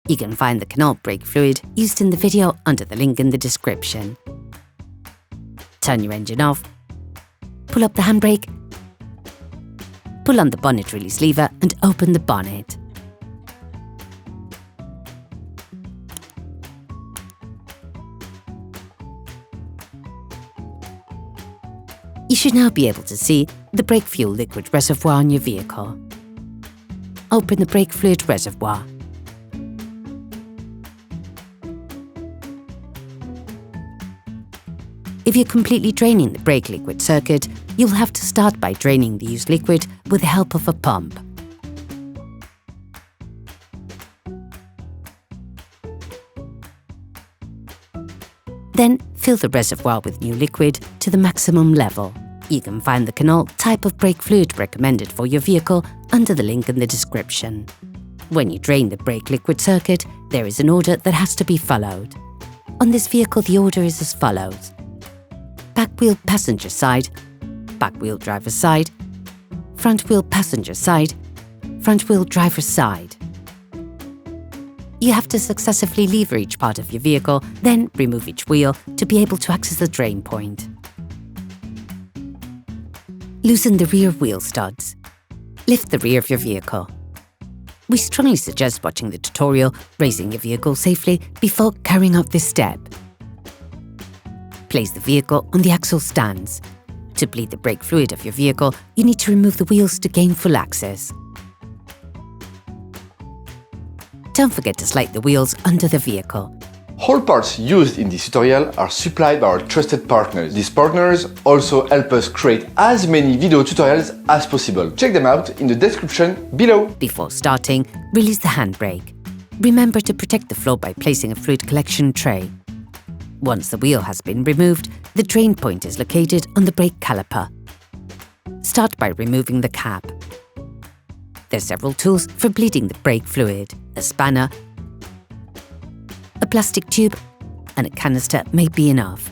You can find the Renault brake fluid used in the video under the link in the description. Turn your engine off, pull up the handbrake, pull on the bonnet release lever and open the bonnet. You should now be able to see the brake fuel liquid reservoir on your vehicle. Open the brake fluid reservoir. If you're completely draining the brake liquid circuit, you'll have to start by draining the used liquid with the help of a pump. Then fill the reservoir with new liquid to the maximum level. You can find the Renault type of brake fluid recommended for your vehicle under the link in the description. When you drain the brake liquid circuit, there is an order that has to be followed. On this vehicle, the order is as follows: back wheel passenger side, back wheel driver side, front wheel passenger side, front wheel driver side. You have to successively lever each part of your vehicle, then remove each wheel to be able to access the drain point. Loosen the rear wheel studs. Lift the rear of your vehicle. We strongly suggest watching the tutorial raising your vehicle safely before carrying out this step. Place the vehicle on the axle stands. To bleed the brake fluid of your vehicle, you need to remove the wheels to gain full access. Don't forget to slide the wheels under the vehicle. All parts used in this tutorial are supplied by our trusted partners. These partners also help us create as many video tutorials as possible. Check them out in the description below. Before starting, release the handbrake. Remember to protect the floor by placing a fluid collection tray. Once the wheel has been removed, the drain point is located on the brake caliper. Start by removing the cap. There are several tools for bleeding the brake fluid: a spanner, a plastic tube, and a canister may be enough.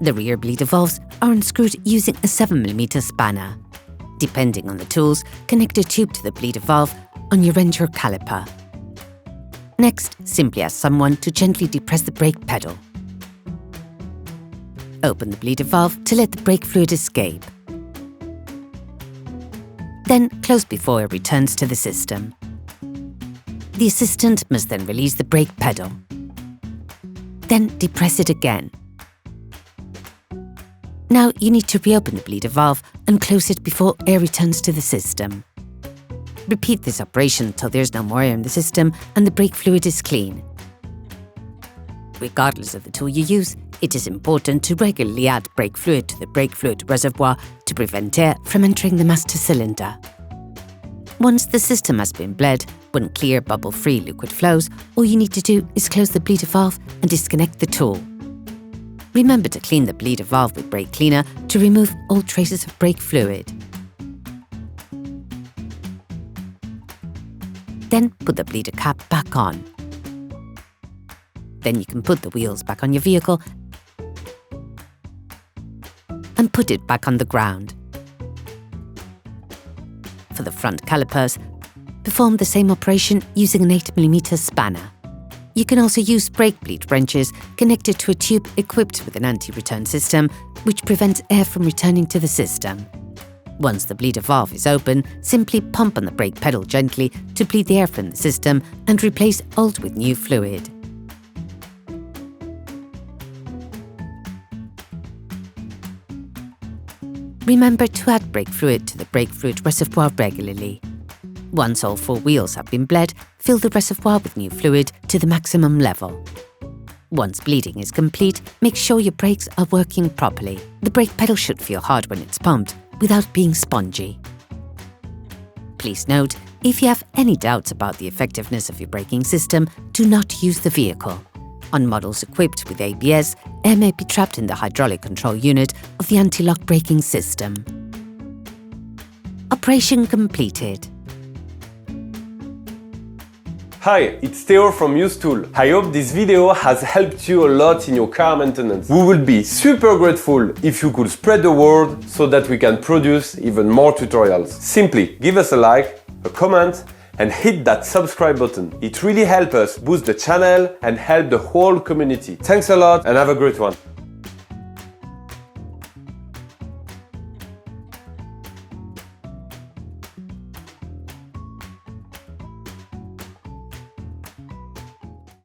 The rear bleeder valves are unscrewed using a 7mm spanner. Depending on the tools, connect a tube to the bleeder valve on your renter caliper. Next, simply ask someone to gently depress the brake pedal. Open the bleeder valve to let the brake fluid escape. Then close before it returns to the system. The assistant must then release the brake pedal. Then depress it again. Now you need to reopen the bleeder valve and close it before air returns to the system. Repeat this operation until there's no more air in the system and the brake fluid is clean. Regardless of the tool you use, it is important to regularly add brake fluid to the brake fluid reservoir to prevent air from entering the master cylinder. Once the system has been bled, when clear bubble-free liquid flows, all you need to do is close the bleeder valve and disconnect the tool. Remember to clean the bleeder valve with brake cleaner to remove all traces of brake fluid. Then put the bleeder cap back on. Then you can put the wheels back on your vehicle and put it back on the ground. For the front calipers, perform the same operation using an 8mm spanner. You can also use brake bleed wrenches connected to a tube equipped with an anti-return system, which prevents air from returning to the system. Once the bleeder valve is open, simply pump on the brake pedal gently to bleed the air from the system and replace old with new fluid. Remember to add brake fluid to the brake fluid reservoir regularly. Once all 4 wheels have been bled, fill the reservoir with new fluid to the maximum level. Once bleeding is complete, make sure your brakes are working properly. The brake pedal should feel hard when it's pumped, without being spongy. Please note, if you have any doubts about the effectiveness of your braking system, do not use the vehicle. On models equipped with ABS, air may be trapped in the hydraulic control unit of the anti-lock braking system. Operation completed. Hi, it's Theo from UseTool. I hope this video has helped you a lot in your car maintenance. We will be super grateful if you could spread the word so that we can produce even more tutorials. Simply give us a like, a comment, and hit that subscribe button. It really helps us boost the channel and help the whole community. Thanks a lot and have a great one.